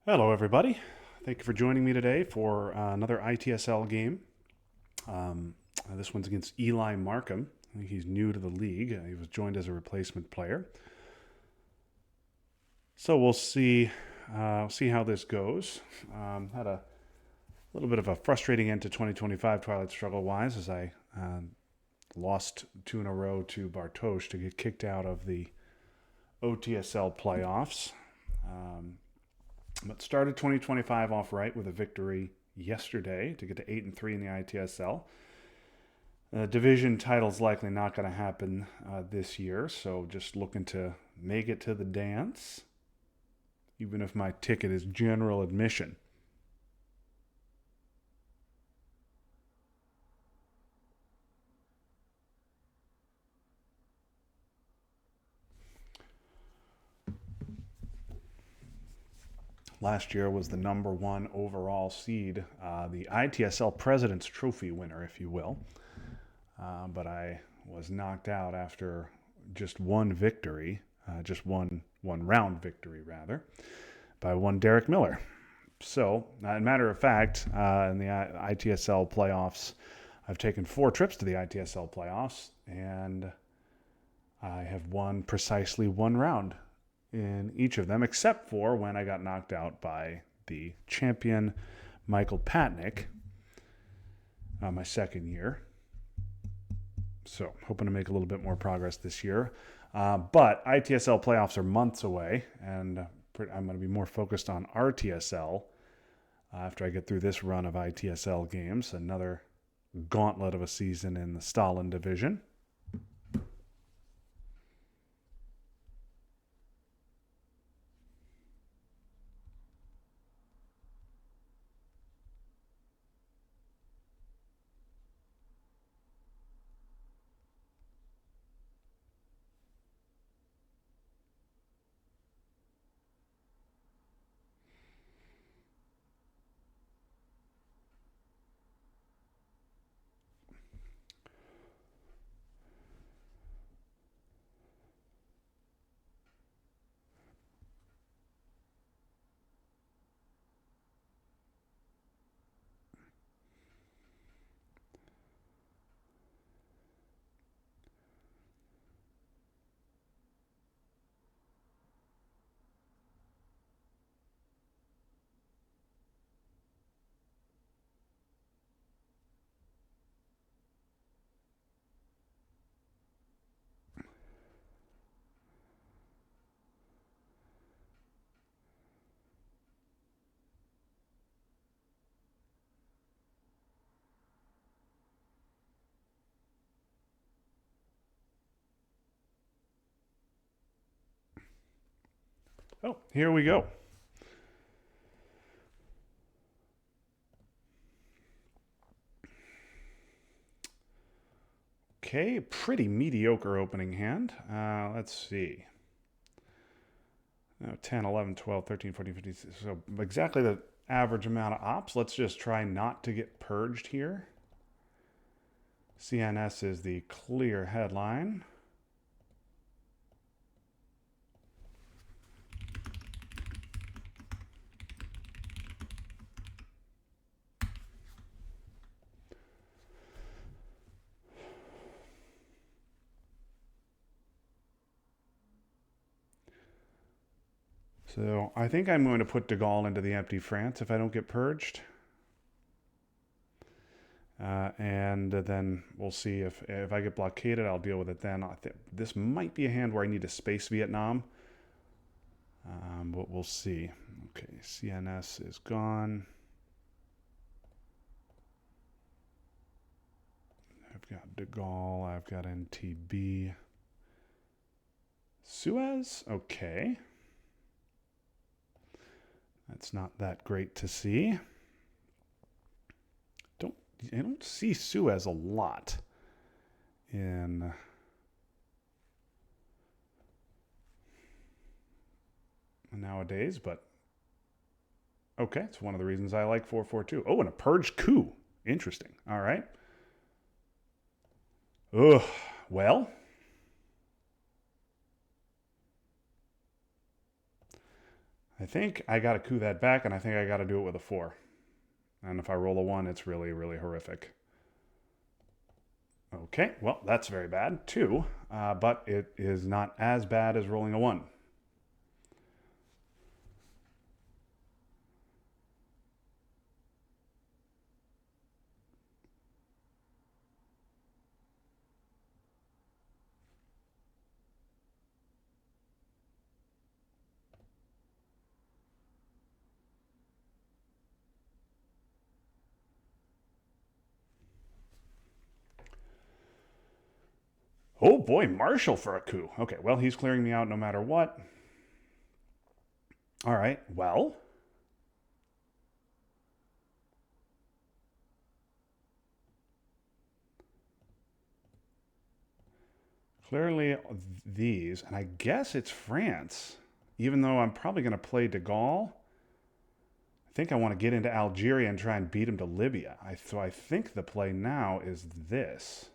Hello, everybody. Thank you for joining me today for another ITSL game. This one's against Eli Markham. I think he's new to the league. He was joined as a replacement player. So we'll see how this goes. Had a little bit of a frustrating end to 2025 Twilight Struggle wise as I lost two in a row to Bartosz to get kicked out of the OTSL playoffs. But started 2025 off right with a victory yesterday to get to 8-3 in the ITSL. Division title's likely not going to happen this year, so just looking to make it to the dance, even if my ticket is general admission. Last year was the number one overall seed, the ITSL President's Trophy winner, if you will. But I was knocked out after just one victory, just one round victory rather, by one Derek Miller. So, a matter of fact, in the ITSL playoffs, I've taken 4 trips to the ITSL playoffs, and I have won precisely one round in each of them, except for when I got knocked out by the champion Michael Patnick my second year. So, hoping to make a little bit more progress this year. But ITSL playoffs are months away, and I'm going to be more focused on RTSL after I get through this run of ITSL games. Another gauntlet of a season in the Stalin division. Oh, here we go. Okay, pretty mediocre opening hand. Let's see. 10, 11, 12, 13, 14, 15. So exactly the average amount of ops. Let's just try not to get purged here. CNS is the clear headline. So I think I'm going to put De Gaulle into the empty France if I don't get purged. And then we'll see if I get blockaded, I'll deal with it then. This might be a hand where I need to space Vietnam. But we'll see. Okay, CNS is gone. I've got De Gaulle. I've got NTB. Suez? Okay. That's not that great to see. I don't see Suez a lot in nowadays, but okay, it's one of the reasons I like 442. Oh, and a purged coup. Interesting. All right. Ugh. Well, I think I got to coup that back, and I think I got to do it with a 4. And if I roll a 1, it's really, really horrific. Okay, well, that's very bad, too. But it is not as bad as rolling a 1. Oh boy, Marshall for a coup. Okay, well, he's clearing me out no matter what. All right, well. Clearly these, and I guess it's France. Even though I'm probably going to play de Gaulle, I think I want to get into Algeria and try and beat him to Libya. So I think the play now is this.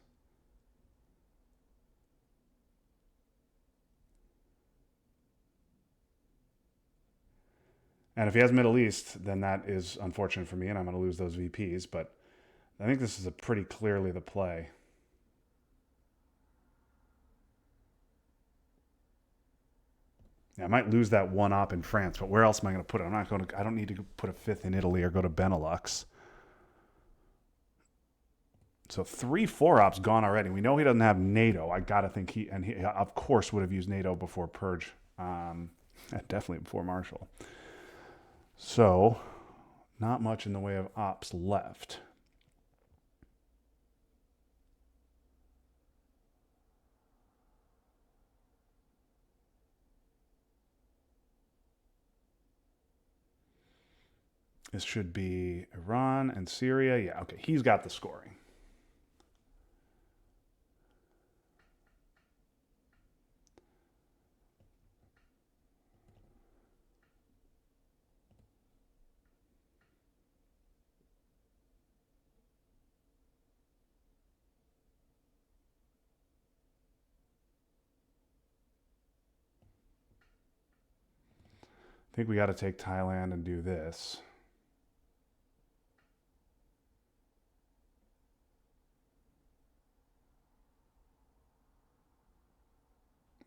And if he has Middle East, then that is unfortunate for me, and I'm going to lose those VPs. But I think this is a pretty clearly the play. Yeah, I might lose that one op in France, but where else am I going to put it? I'm not going to. I don't need to put a 5th in Italy or go to Benelux. So 3 4-ops gone already. We know he doesn't have NATO. I gotta think he of course would have used NATO before Purge, definitely before Marshall. So not much in the way of ops left. This should be Iran and Syria. Yeah, okay, he's got the scoring. I think we got to take Thailand and do this.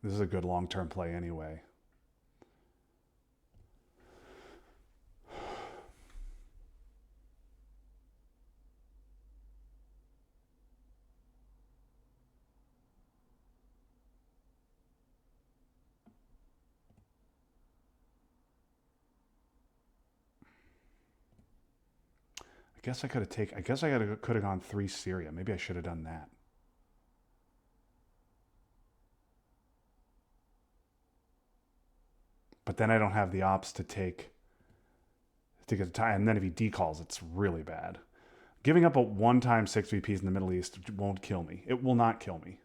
This is a good long-term play anyway. I guess I could have gone 3 Syria. Maybe I should have done that. But then I don't have the ops to get a tie. And then if he decalls, it's really bad. Giving up a 1 x 6 VPs in the Middle East won't kill me. It will not kill me.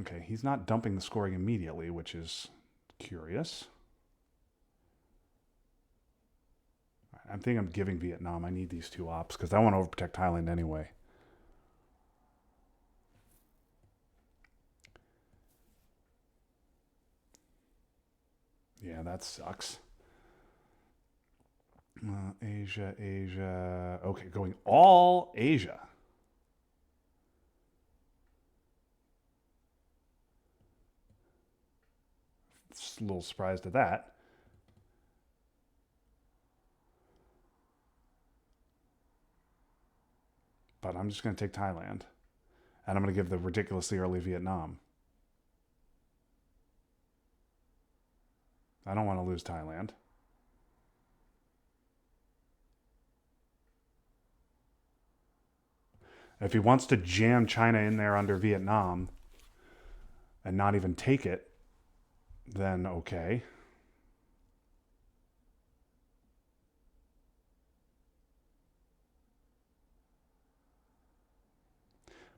Okay, he's not dumping the scoring immediately, which is curious. I'm thinking I'm giving Vietnam. I need these 2 ops because I want to overprotect Thailand anyway. Yeah, that sucks. Asia. Okay, going all Asia. Just a little surprised at that. But I'm just going to take Thailand. And I'm going to give the ridiculously early Vietnam. I don't want to lose Thailand. If he wants to jam China in there under Vietnam and not even take it, then okay.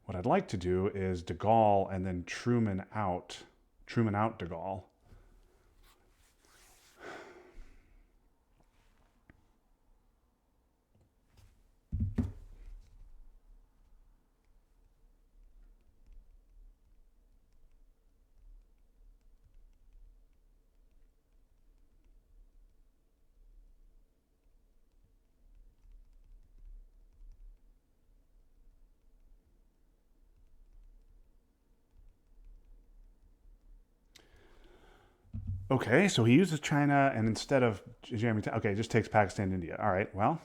What I'd like to do is de Gaulle and then Truman out de Gaulle. Okay, so he uses China, and instead of jamming, okay, just takes Pakistan, India. All right, well,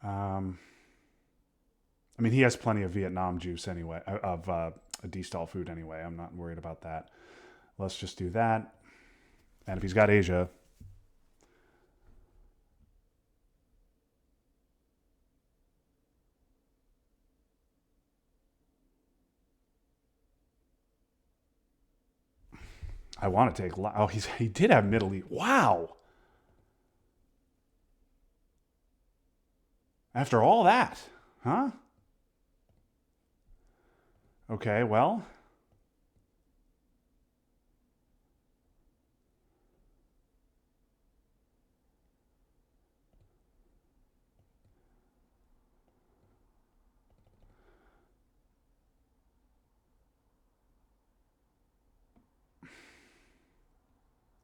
um, I mean, he has plenty of Vietnam juice anyway, of D-stall food anyway. I'm not worried about that. Let's just do that. And if he's got Asia, I want to take. Oh, he did have Middle East. Wow. After all that, huh? Okay, well,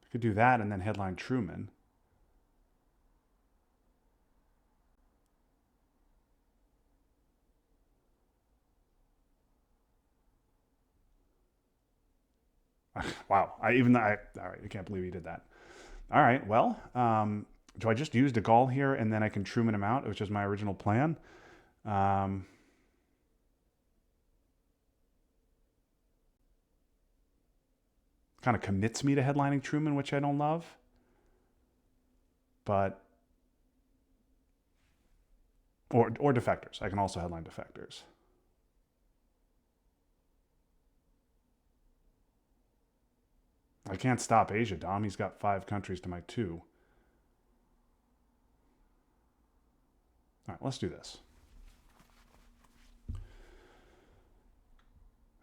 I could do that and then headline Truman. Wow. All right, I can't believe he did that. All right, well, do I just use De Gaulle here and then I can Truman him out, which is my original plan? Um, Kind of commits me to headlining Truman, which I don't love. But or defectors. I can also headline defectors. I can't stop Asia, Dom. He's got 5 countries to my 2. All right, let's do this.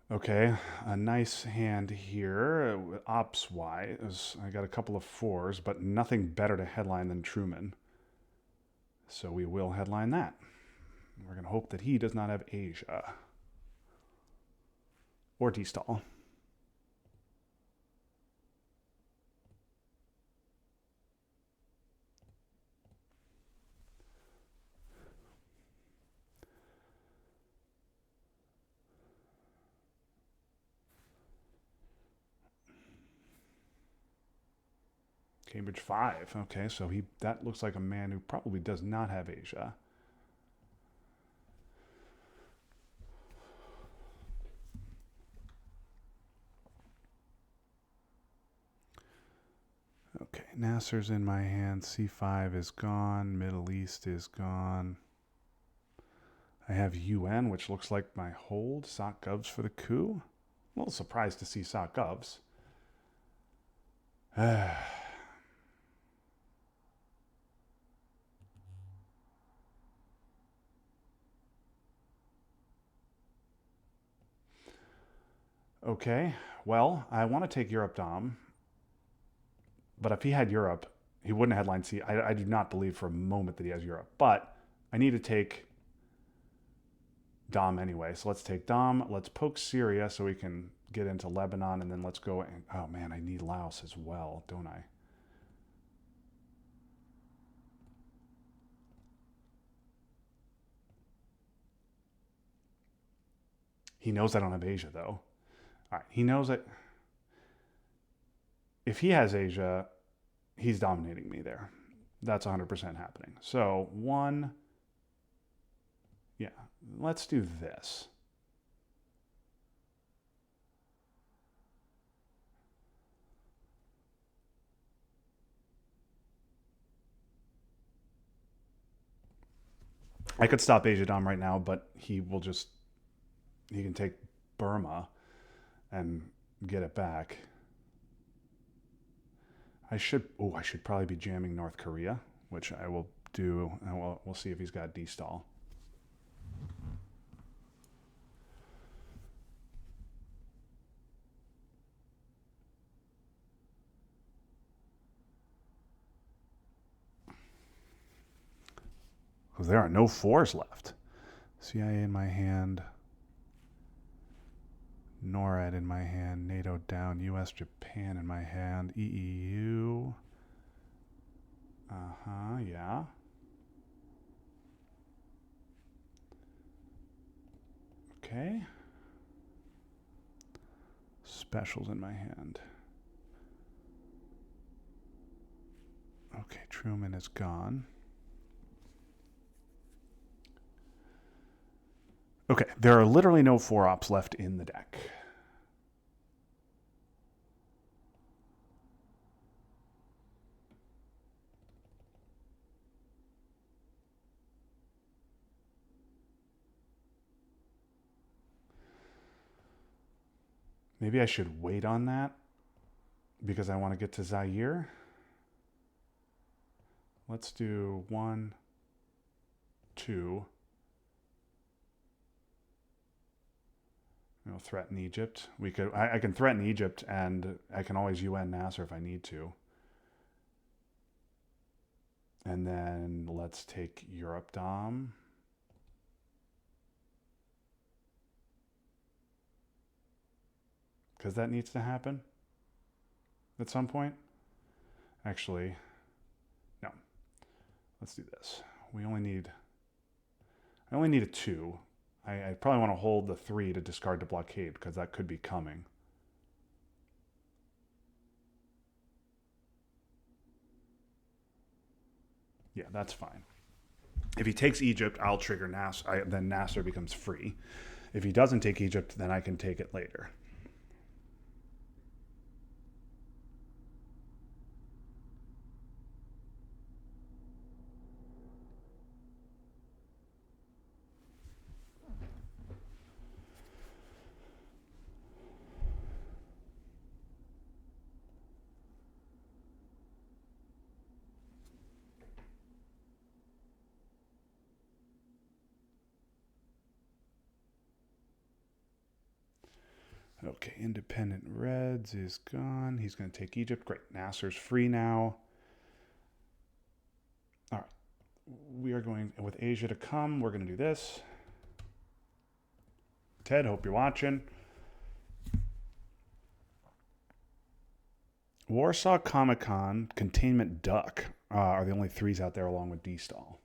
Okay, a nice hand here. Ops wise, I got a couple of 4s, but nothing better to headline than Truman. So we will headline that. We're going to hope that he does not have Asia or D-stall. Cambridge 5. Okay, so that looks like a man who probably does not have Asia. Okay, Nasser's in my hand. C5 is gone. Middle East is gone. I have UN, which looks like my hold. Sock Govs for the coup. A little surprised to see Sock Govs. Okay, well, I want to take Europe Dom, but if he had Europe, he wouldn't have headline C. I do not believe for a moment that he has Europe, but I need to take Dom anyway. So let's take Dom. Let's poke Syria so we can get into Lebanon, and then let's go. And, oh man, I need Laos as well, don't I? He knows I don't have Asia though. All right, he knows that if he has Asia, he's dominating me there. That's 100% happening. So one, yeah, let's do this. I could stop Asia Dom right now, but he can take Burma and get it back. I should probably be jamming North Korea, which I will do, and we'll see if he's got D-stall. Because there are no 4s left. CIA in my hand. NORAD in my hand. NATO down. US, Japan in my hand. EEU. Yeah. Okay. Specials in my hand. Okay, Truman is gone. Okay, there are literally no 4-ops left in the deck. Maybe I should wait on that because I want to get to Zaire. Let's do 1, 2. You know, threaten Egypt. I can threaten Egypt, and I can always UN Nasser if I need to. And then let's take Europe Dom. Because that needs to happen at some point. Actually, no. Let's do this. I only need a 2. I probably want to hold the 3 to discard the blockade because that could be coming. Yeah, that's fine. If he takes Egypt, I'll trigger Nasser. Then Nasser becomes free. If he doesn't take Egypt, then I can take it later. Okay, Independent Reds is gone. He's going to take Egypt. Great. Nasser's free now. All right. We are going with Asia to come. We're going to do this. Ted, hope you're watching. Warsaw Comic Con, Containment Duck are the only 3s out there along with D-Stall.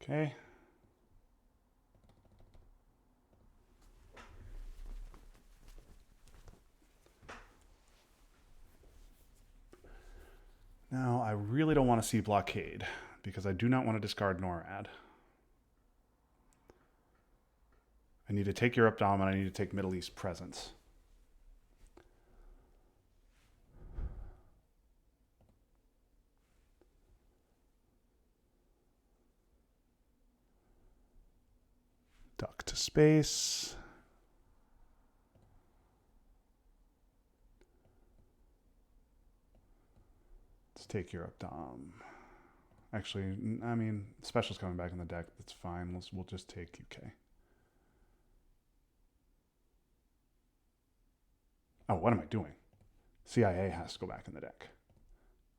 Okay. Now, I really don't want to see Blockade because I do not want to discard NORAD. I need to take Europe Dom and I need to take Middle East Presence. Duck to space. Let's take Europe Dom. Actually, I mean, Special's coming back in the deck. That's fine. We'll just take UK. Oh, what am I doing? CIA has to go back in the deck.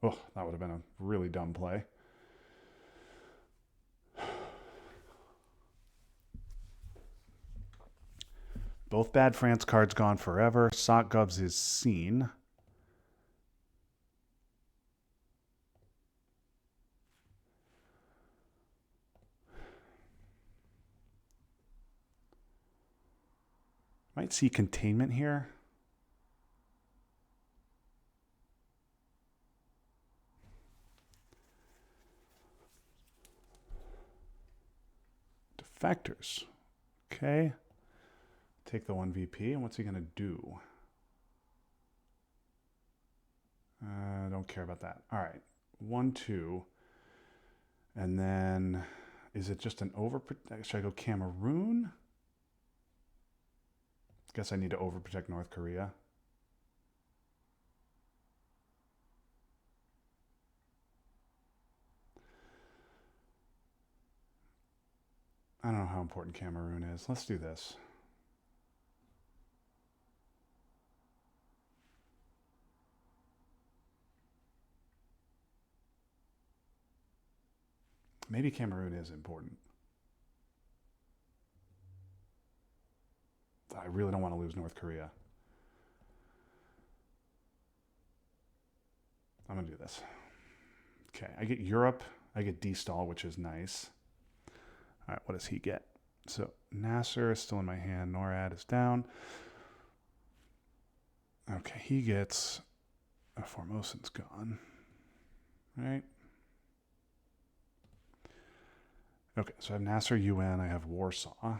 Oh, that would have been a really dumb play. Both bad France cards gone forever. SOCGovs is seen. Might see containment here. Factors. Okay. Take the 1 VP, and what's he going to do? Don't care about that. All right. 1, 2. And then, is it just an overprotect? Should I go Cameroon? Guess I need to overprotect North Korea. I don't know how important Cameroon is. Let's do this. Maybe Cameroon is important. I really don't want to lose North Korea. I'm going to do this. Okay, I get Europe. I get D-stall, which is nice. All right, what does he get? So Nasser is still in my hand. NORAD is down. Okay, he gets... Formosan's gone. All right. Okay, so I have Nasser UN. I have Warsaw.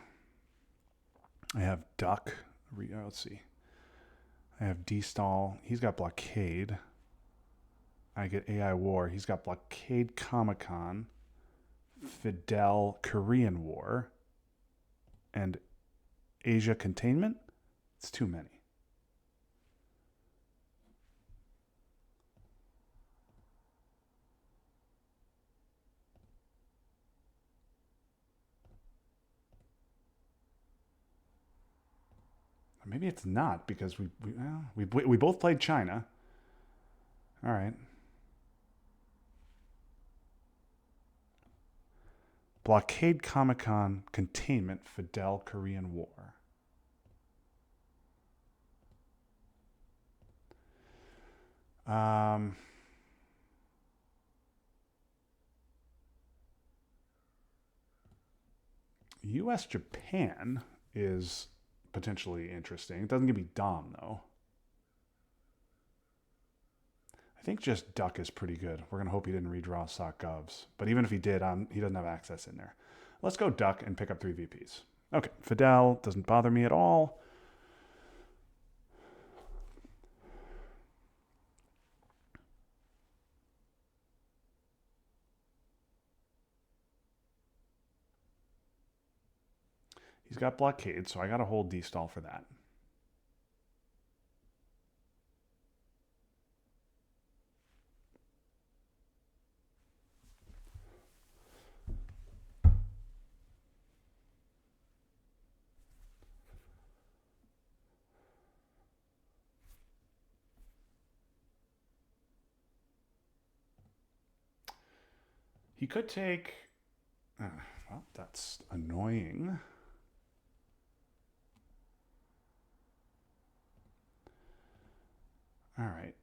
I have Duck. Let's see. I have D-stall. He's got blockade. I get AI War. He's got blockade Comecon. Fidel Korean War. And Asia Containment. It's too many. Maybe it's not because we both played China. All right. Blockade Comecon Containment Fidel Korean War. U.S. Japan is potentially interesting. It doesn't give me Dom, though. I think just Duck is pretty good. We're going to hope he didn't redraw sock govs. But even if he did, he doesn't have access in there. Let's go Duck and pick up 3 VPs. Okay, Fidel doesn't bother me at all. He's got blockade, so I got to hold D-stall for that. He could take... well, that's annoying. All right.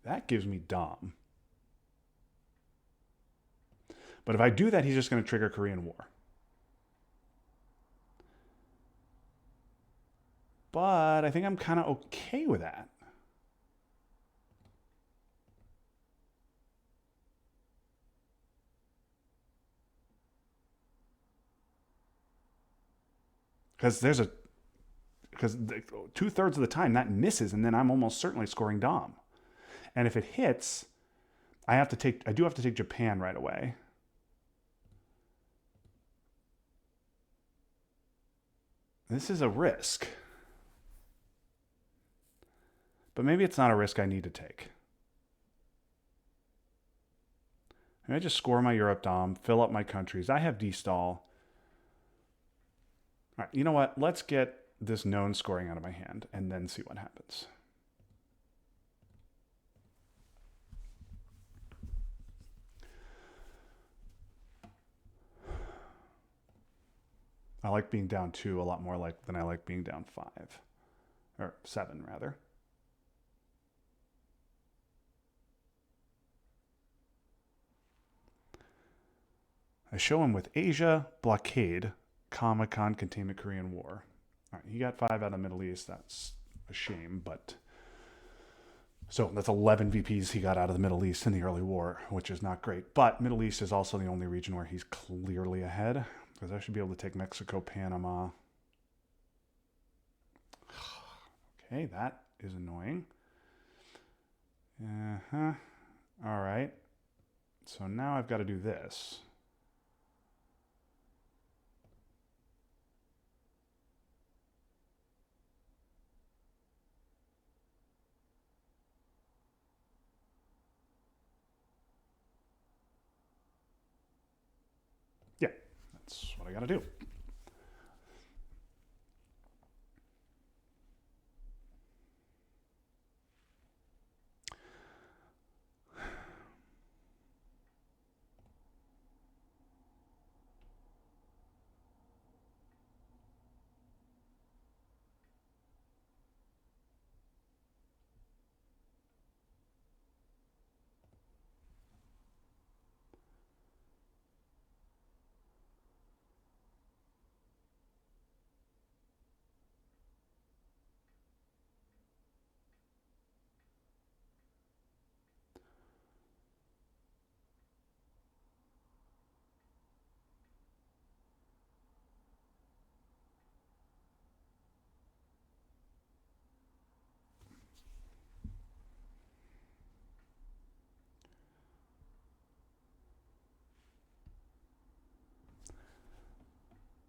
That gives me Dom. But if I do that, he's just going to trigger Korean War. But I think I'm kind of okay with that. Because because 2/3 of the time that misses, and then I'm almost certainly scoring Dom. And if it hits, I do have to take Japan right away. This is a risk. But maybe it's not a risk I need to take. Maybe I just score my Europe Dom, fill up my countries. I have D-stall. All right, you know what? Let's get this known scoring out of my hand and then see what happens. I like being down 2 a lot more than I like being down 5. Or 7, rather. I show him with Asia, blockade, Comecon, containment, Korean War. All right, he got 5 out of the Middle East. That's a shame, but So that's 11 VPs he got out of the Middle East in the early war, which is not great. But Middle East is also the only region where he's clearly ahead, because I should be able to take Mexico, Panama. Okay, that is annoying. Uh-huh. All right. So now I've got to do this. Yeah, that's what I got to do.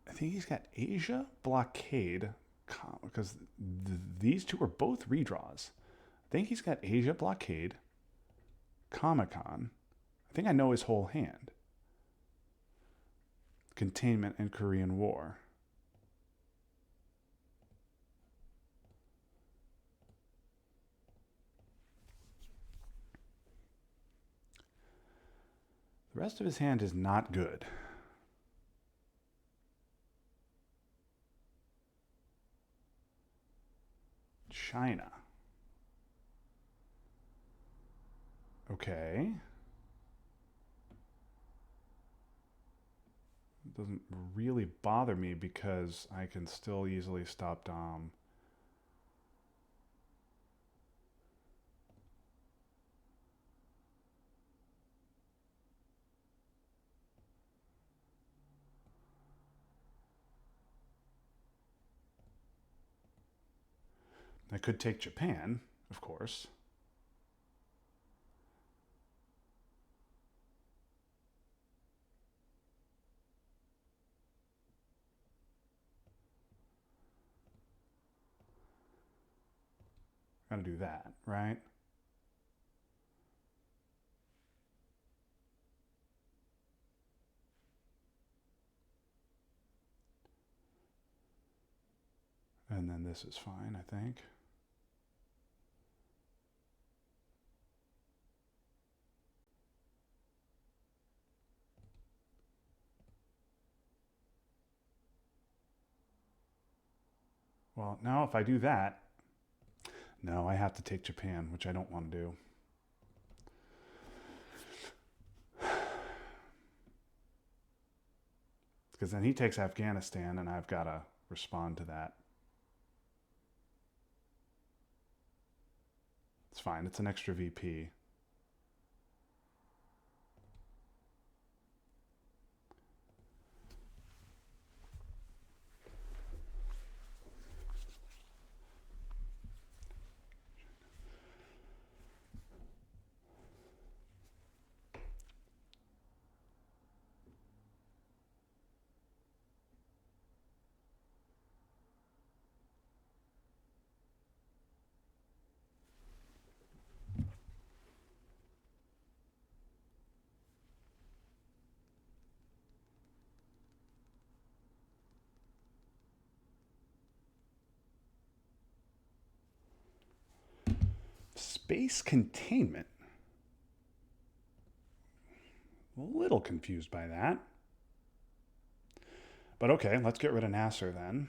I think he's got Asia blockade because these two are both redraws. I think he's got Asia blockade, Comic Con. I think I know his whole hand. Containment and Korean War. The rest of his hand is not good. China. Okay. It doesn't really bother me because I can still easily stop Dom. I could take Japan, of course. Gotta do that, right? And then this is fine, I think. Well, now if I do that, no, I have to take Japan, which I don't want to do. Because then he takes Afghanistan, and I've got to respond to that. It's fine. It's an extra VP. Space containment. A little confused by that. But okay, let's get rid of Nasser then.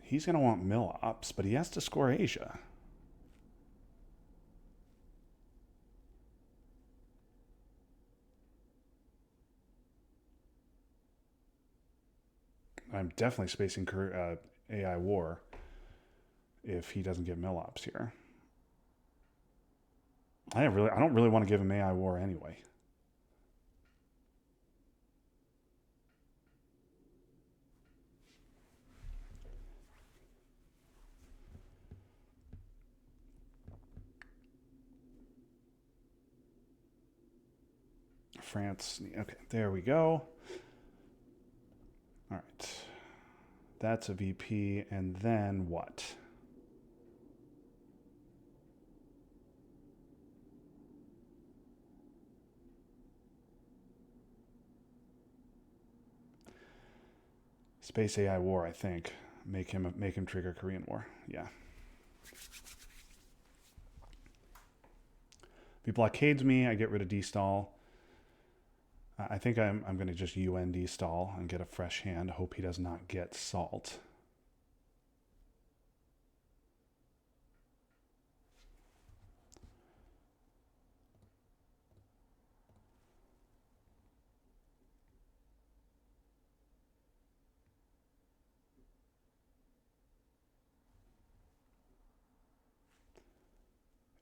He's going to want mill ops, but he has to score Asia. I'm definitely spacing AI war if he doesn't get mill ops here. I don't really want to give him AI war anyway. France. Okay, there we go. All right. That's a VP, and then what? Space AI war, I think. Make him trigger Korean War. Yeah. If he blockades me, I get rid of D-stall. I think I'm going to just UN D-stall and get a fresh hand. Hope he does not get salt.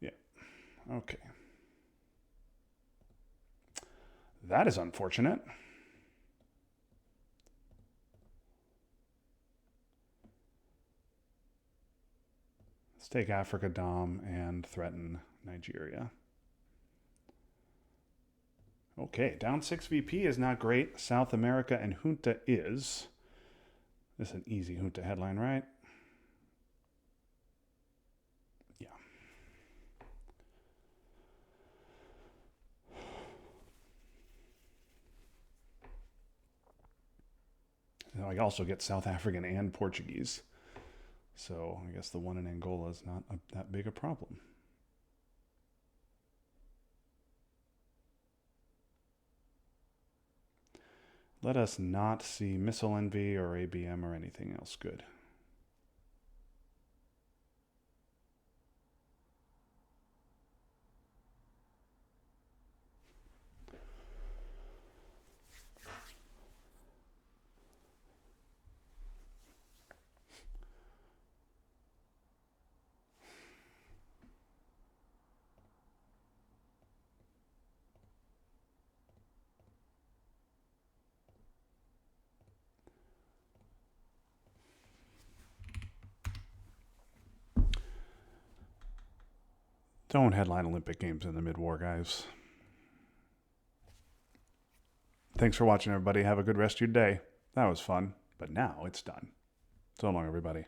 Yeah. Okay. That is unfortunate. Let's take Africa Dom and threaten Nigeria. Okay, down 6 VP is not great. South America and junta is. This is an easy junta headline, right? Yeah. I also get South African and Portuguese. So I guess the one in Angola is not that big a problem. Let us not see missile envy or ABM or anything else good. Don't headline Olympic Games in the mid-war, guys. Thanks for watching, everybody. Have a good rest of your day. That was fun, but now it's done. So long, everybody.